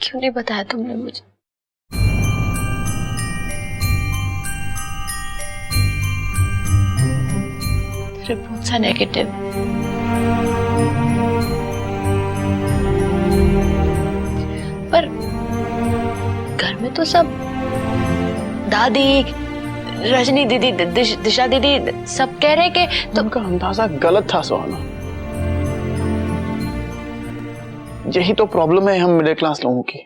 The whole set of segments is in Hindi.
क्यों नहीं बताया तुमने मुझे? रिपोर्ट सा नेगेटिव। पर घर में तो सब दादी, रजनी दीदी, दिशा दीदी सब कह रहे कि तुमका अंदाजा गलत था सुहाना। यही तो प्रॉब्लम है हम मिडिल क्लास लोगों की।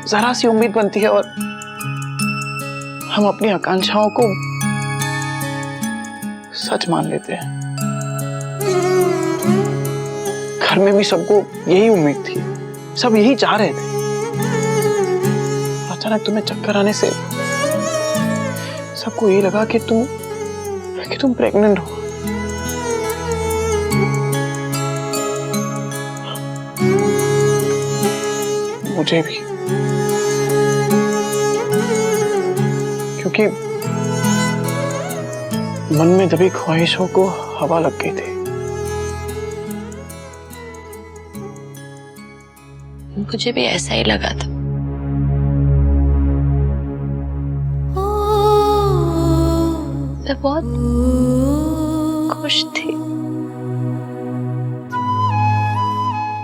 जरा सी उम्मीद बनती है और हम अपनी आकांक्षाओं को सच मान लेते हैं। घर में भी सबको यही उम्मीद थी, सब यही चाह रहे थे। अचानक तुम्हें चक्कर आने से सबको यही लगा कि तुम प्रेग्नेंट हो। मुझे भी, क्योंकि मन में दबी ख्वाहिशों को हवा लग गई थी। मुझे भी ऐसा ही लगा था। मैं बहुत खुश थी।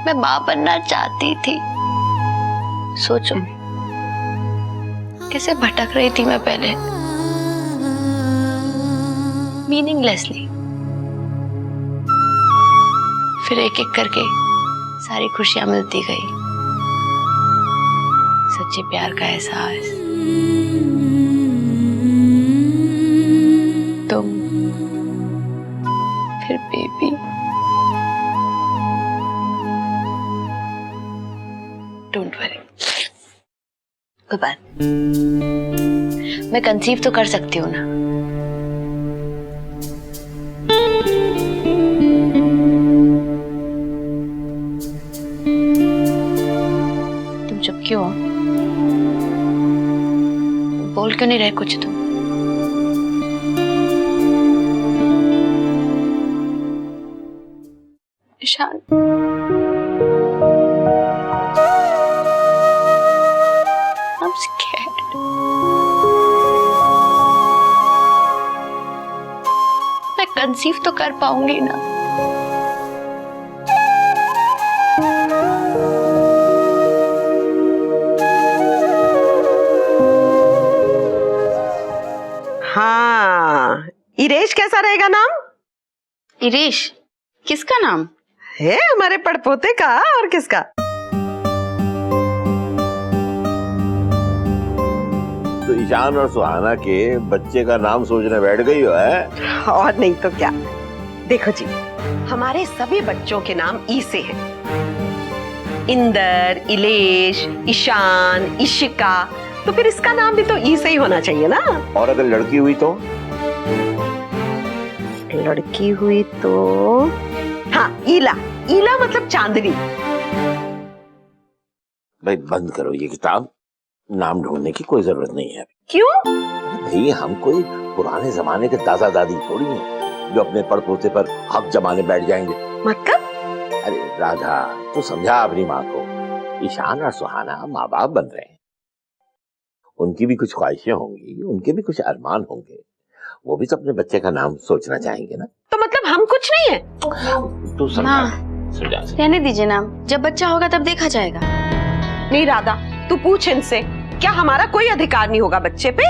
मैं मां बनना चाहती थी। सोचो कैसे भटक रही थी मैं पहले, मीनिंगलेसली। फिर एक एक करके सारी खुशियां मिलती गई, सच्चे प्यार का एहसास, तुम, फिर बेबी। डोंट वरी, कोई बात, मैं कंसीव तो कर सकती हूँ ना। तुम चुप क्यों हो? बोल क्यों नहीं रहे कुछ तुम? Ishan, I'm scared. मैं कंसीव तो कर पाऊंगी ना? हाँ, इरेश कैसा रहेगा नाम? इरेश? किसका नाम है? हमारे पड़पोते का। और किसका? तो ईशान और सुहाना के बच्चे का नाम सोचने बैठ गई हो है? और नहीं तो क्या। देखो जी, हमारे सभी बच्चों के नाम ई से हैं। इंदर, इलेश, ईशान, इशिका। तो फिर इसका नाम भी तो ई से ही होना चाहिए ना। और अगर लड़की हुई तो? लड़की हुई तो हाँ, ईला। ईला मतलब चांदनी। भाई बंद करो ये किताब, नाम ढूंढने की कोई जरूरत नहीं है। क्यों? भाई हम कोई पुराने जमाने के दादा दादी थोड़ी हैं जो अपने पड़पोते पर हक जमाने बैठ जाएंगे। मतलब? अरे राधा, तू समझा अपनी माँ को। ईशान और सुहाना माँ बाप बन रहे हैं, उनकी भी कुछ ख्वाहिशें होंगी, उनके भी कुछ अरमान होंगे, वो भी तो अपने बच्चे का नाम सोचना चाहेंगे ना। तो मतलब हम कुछ नहीं है? तू समझा, समझा। रहने दीजिए नाम, जब बच्चा होगा तब देखा जाएगा। नहीं राधा, तू पूछ इनसे, क्या हमारा कोई अधिकार नहीं होगा बच्चे पे?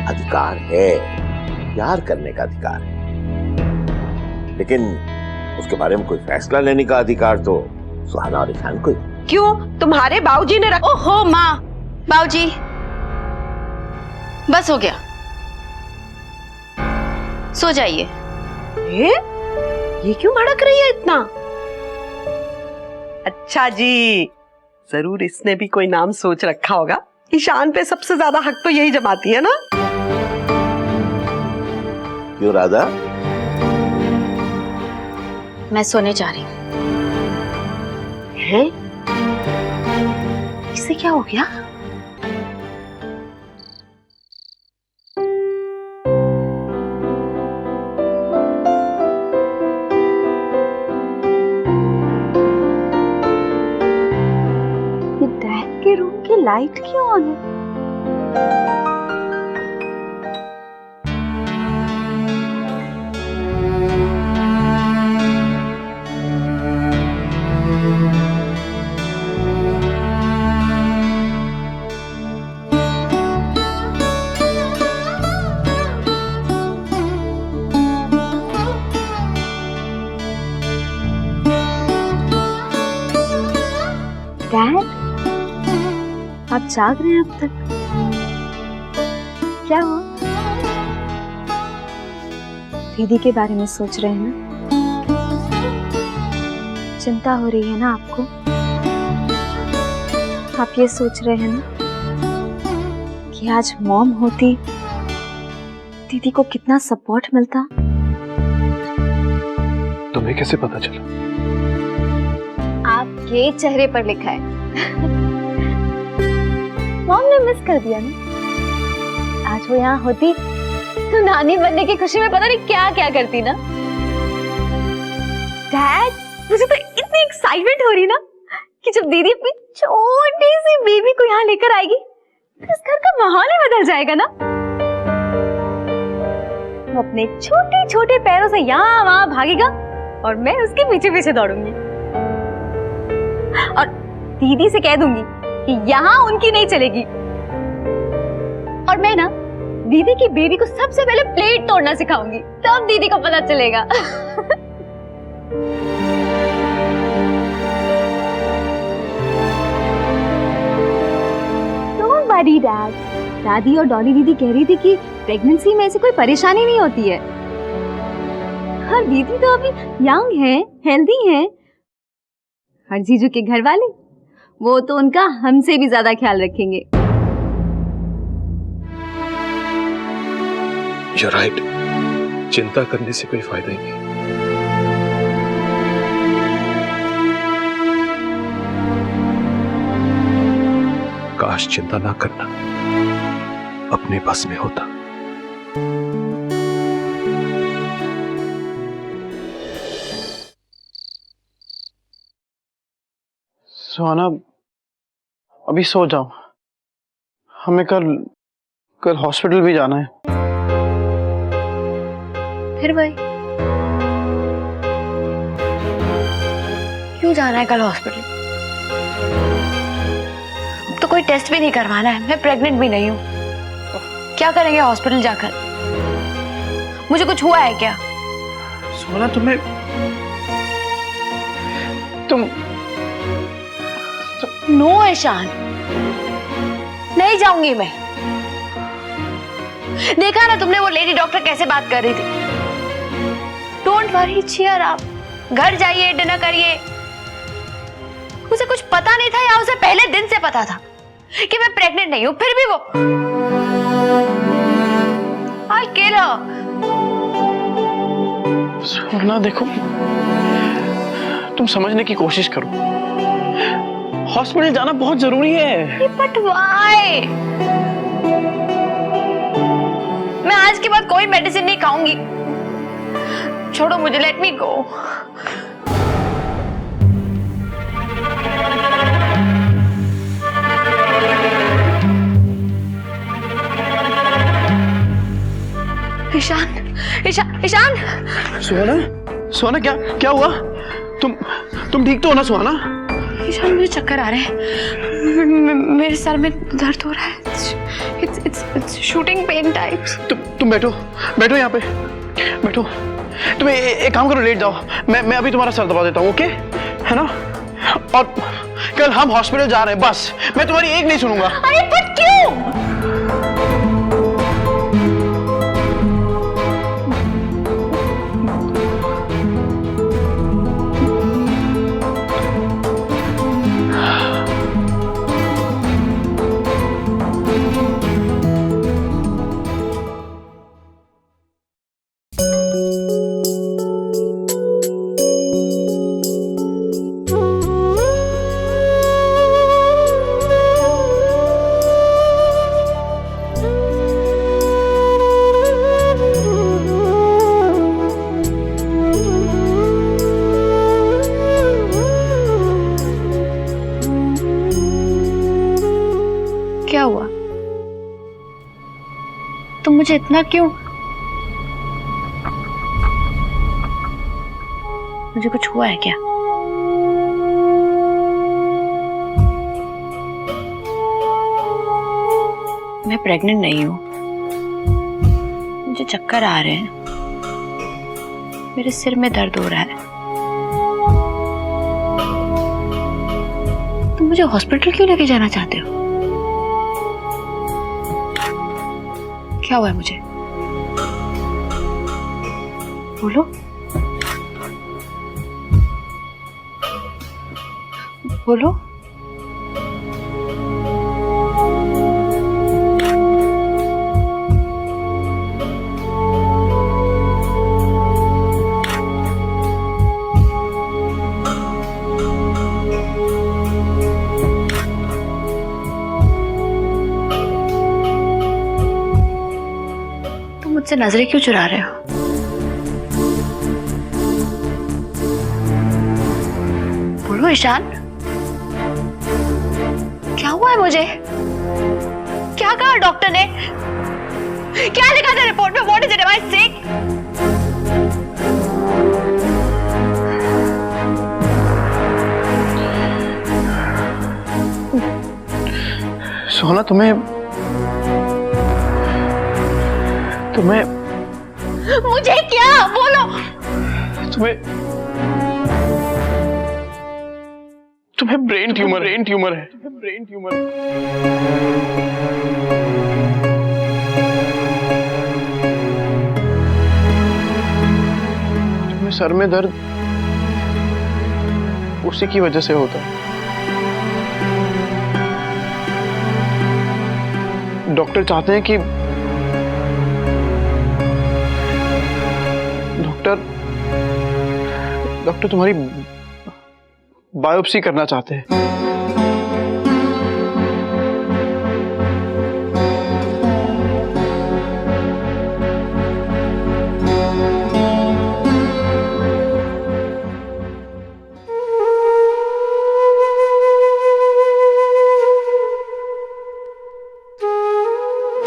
अधिकार है, प्यार करने का अधिकार है, लेकिन उसके बारे में कोई फैसला लेने का अधिकार तो सुहाना और ईशान को। क्यों? तुम्हारे बाबूजी ने रख। ओहो माँ, बाबूजी, बस हो गया, सो जाइए। ये क्यों भड़क रही है इतना? अच्छा जी, जरूर इसने भी कोई नाम सोच रखा होगा। ईशान पे सबसे ज्यादा हक तो यही जमाती है ना। क्यों राधा? मैं सोने जा रही हूँ। हैं? इससे क्या हो गया? ये लाइट क्यों ऑन है? डैड, आप जाग रहे हैं अब तक? क्या हुआ? दीदी के बारे में सोच रहे हैं ना? चिंता हो रही है ना आपको? आप ये सोच रहे हैं ना कि आज मॉम होती दीदी को कितना सपोर्ट मिलता? तुम्हें कैसे पता चला? आपके चेहरे पर लिखा है। मॉम ने मिस कर दिया ना। आज वो यहाँ होती तो नानी बनने की खुशी में पता नहीं क्या क्या करती ना। डैड, मुझे तो इतनी एक्साइटमेंट हो रही ना कि जब दीदी अपनी छोटी सी बेबी को यहाँ लेकर आएगी तो इस घर का माहौल ही बदल जाएगा ना। वो अपने छोटे छोटे पैरों से यहाँ वहां भागेगा और मैं उसके पीछे पीछे दौड़ूंगी और दीदी से कह दूंगी कि यहाँ उनकी नहीं चलेगी। और मैं ना दीदी की बेबी को सबसे पहले प्लेट तोड़ना सिखाऊंगी, तब दीदी को पता चलेगा। डोंट वरी डैड, दादी और डॉली दीदी कह रही थी कि प्रेगनेंसी में ऐसी कोई परेशानी नहीं होती है। और दीदी तो अभी यंग है, हेल्दी है। और जीजू के घर वाले, वो तो उनका हमसे भी ज्यादा ख्याल रखेंगे। You're right. चिंता करने से कोई फायदा ही नहीं। काश चिंता ना करना अपने बस में होता। सुहाना, अभी सो जाओ। हमें कल हॉस्पिटल भी जाना है। फिर भाई क्यों जाना है कल हॉस्पिटल? अब तो कोई टेस्ट भी नहीं करवाना है, मैं प्रेग्नेंट भी नहीं हूँ। क्या करेंगे हॉस्पिटल जाकर? मुझे कुछ हुआ है क्या? सोना, तुम नो ईशान, नहीं जाऊंगी मैं। देखा ना तुमने वो लेडी डॉक्टर कैसे बात कर रही थी। डोंट वरी, चीयर अप, घर जाइए, डिनर करिए। उसे कुछ पता नहीं था या उसे पहले दिन से पता था कि मैं प्रेग्नेंट नहीं हूं, फिर भी वो I'll kill her। सोना देखो, तुम समझने की कोशिश करो। हॉस्पिटल जाना बहुत जरूरी है। But why? मैं आज के बाद कोई मेडिसिन नहीं खाऊंगी। छोड़ो मुझे, लेट मी गो। ईशान, ईशान। सुहाना, सुहाना, क्या हुआ? तुम ठीक तो हो ना सुहाना? ईशान, मुझे चक्कर आ रहे हैं। मेरे सर में दर्द हो रहा है। It's shooting pain types। तुम बैठो यहाँ पे, बैठो। तुम एक काम करो, लेट जाओ। मैं अभी तुम्हारा सर दबा देता हूँ, ओके? है ना? और कल हम हॉस्पिटल जा रहे हैं, बस। मैं तुम्हारी एक नहीं सुनूंगा। अरे बट क्यों? मुझे इतना क्यों? मुझे कुछ हुआ है क्या? मैं प्रेग्नेंट नहीं हूं। मुझे चक्कर आ रहे हैं, मेरे सिर में दर्द हो रहा है। तुम मुझे हॉस्पिटल क्यों लेके जाना चाहते हो? क्या हुआ है मुझे? बोलो बोलो। तुम मुझसे नजरें क्यों चुरा रहे हो? बोलो ईशान, क्या हुआ है मुझे? क्या कहा डॉक्टर ने? क्या लिखा था रिपोर्ट में? What is it? एम आई सिक? सुहाना, तुम्हें मुझे क्या? बोलो। तुम्हें ब्रेन ट्यूमर है। तुम्हें सर में दर्द उसी की वजह से होता है। डॉक्टर चाहते हैं कि डॉक्टर तुम्हारी बायोप्सी करना चाहते हैं।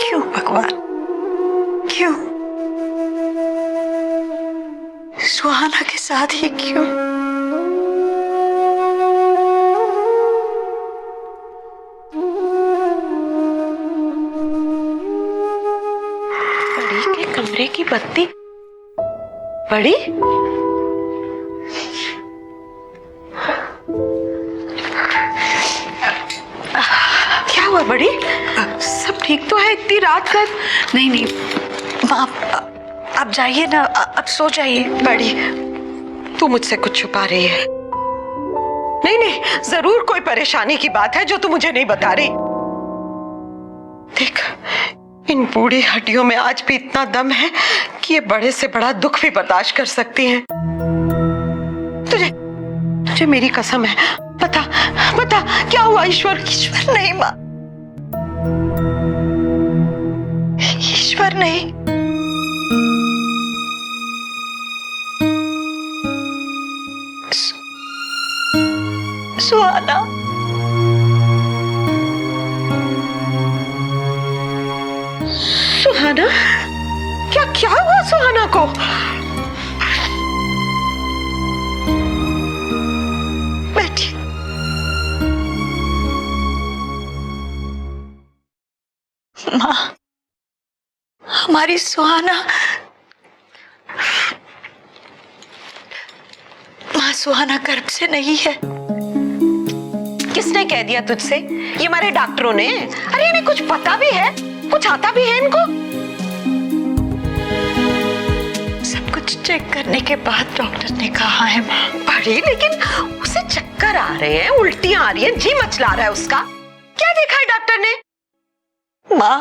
क्यों भगवान, क्यों? सुहाना के साथ ही क्यों? बड़ी के कमरे की बत्ती बड़ी? क्या हुआ बड़ी? सब ठीक तो है? इतनी रात का? नहीं माँ, आप जाइए ना, अब सो जाइए। बड़ी, तू मुझसे कुछ छुपा रही है। नहीं, जरूर कोई परेशानी की बात है जो तू मुझे नहीं बता रही। देख, इन बूढ़ी हड्डियों में आज भी इतना दम है कि ये बड़े से बड़ा दुख भी बर्दाश्त कर सकती हैं। तुझे मेरी कसम है, बता क्या हुआ? ईश्वर नहीं माँ, ईश्वर नहीं। सुहाना, क्या हुआ सुहाना को? बैठी। माँ, हमारी सुहाना, माँ सुहाना गर्भ से नहीं है। किसने कह दिया तुझसे? ये हमारे डॉक्टरों ने। अरे इन्हें कुछ पता भी है, कुछ आता भी है इनको। सब कुछ चेक करने के बाद डॉक्टर ने कहा है माँ। बड़ी, लेकिन उसे चक्कर आ रहे हैं, उल्टियां आ रही हैं, जी मचला रहा है उसका। क्या देखा है डॉक्टर ने? माँ,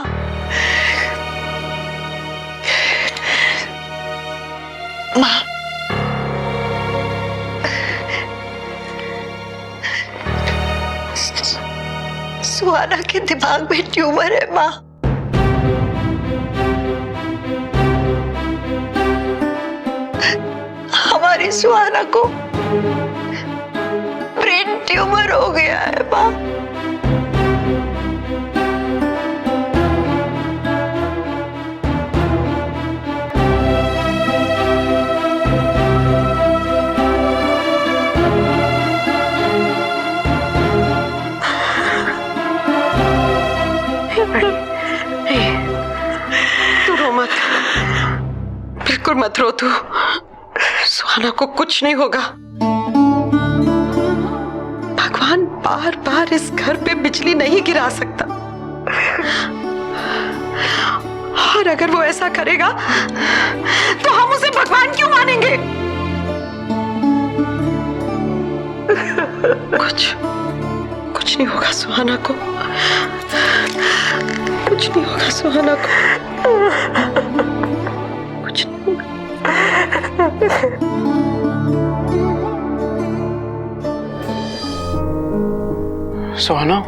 सुहाना के दिमाग में ट्यूमर है माँ। हमारी सुहाना को ब्रेन ट्यूमर हो गया है माँ। बड़ी, नहीं, तू रो मत, बिल्कुल मत रो तू। सुहाना को कुछ नहीं होगा। भगवान बार बार इस घर पे बिजली नहीं गिरा सकता, और अगर वो ऐसा करेगा तो हम उसे भगवान क्यों मानेंगे? कुछ नहीं होगा सुहाना को, कुछ नहीं होगा सुहाना को, कुछ नहीं होगा। सुहाना,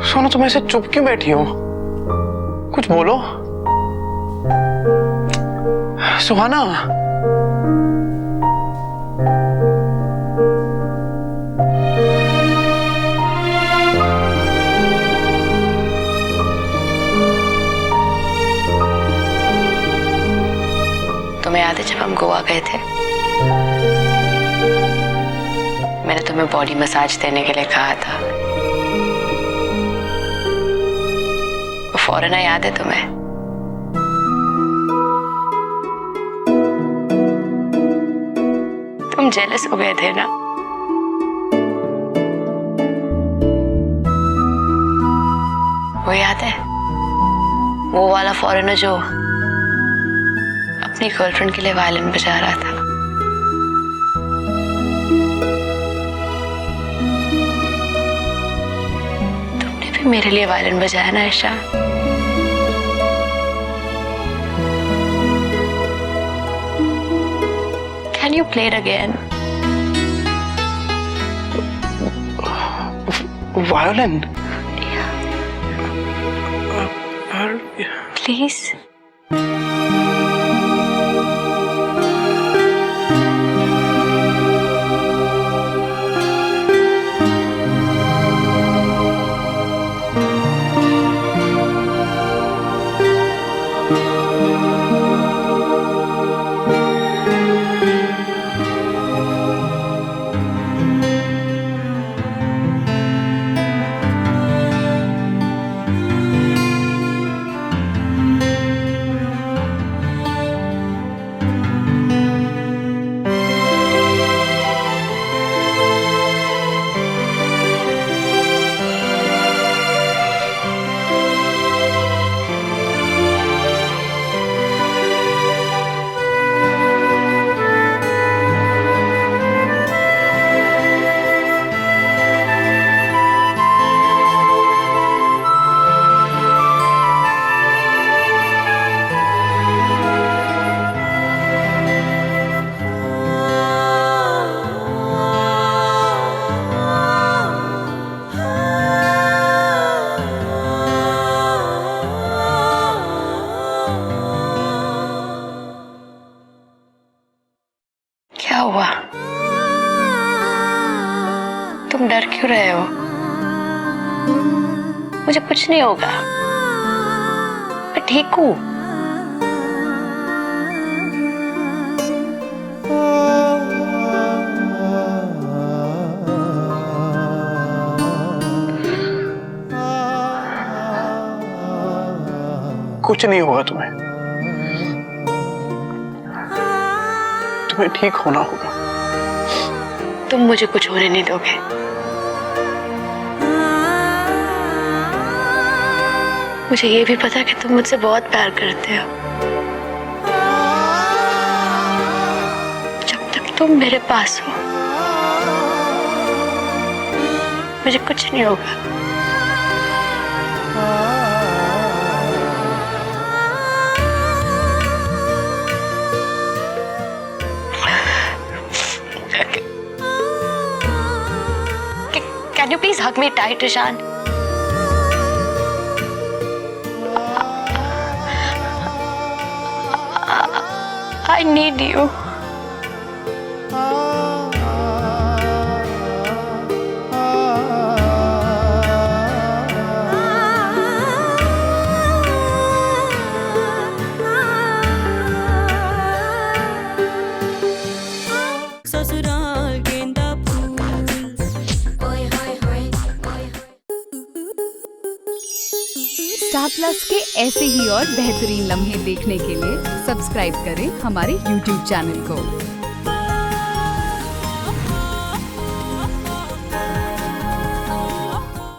सुहाना तुम ऐसे चुप क्यों बैठी हो? कुछ बोलो सुहाना। तुम्हें याद है जब हम गोवा गए थे, मैंने तुम्हें बॉडी मसाज देने के लिए कहा था। वो फॉरेनर याद है तुम्हें? तुम जेलस हो गए थे ना? वो याद है? वो वाला फॉरेनर जो अपनी गर्लफ्रेंड के लिए वायलिन बजा रहा था। तुमने भी मेरे लिए वायलिन बजाया ना Ishan? Can you play it again? Violin? Please? क्या हुआ? तुम डर क्यों रहे हो? मुझे कुछ नहीं होगा, मैं ठीक हूं। कुछ नहीं होगा तुम्हें, तुम्हें ठीक होना होगा। तुम मुझे कुछ होने नहीं दोगे। मुझे ये भी पता है कि तुम मुझसे बहुत प्यार करते हो। जब तक तुम मेरे पास हो मुझे कुछ नहीं होगा। Can you please hug me tight, Ishan? I need you. ससुराल गेंदा फूल ओए होए होए स्टार प्लस के ऐसे ही और बेहतरीन लम्हे देखने के लिए सब्सक्राइब करें हमारे YouTube चैनल को।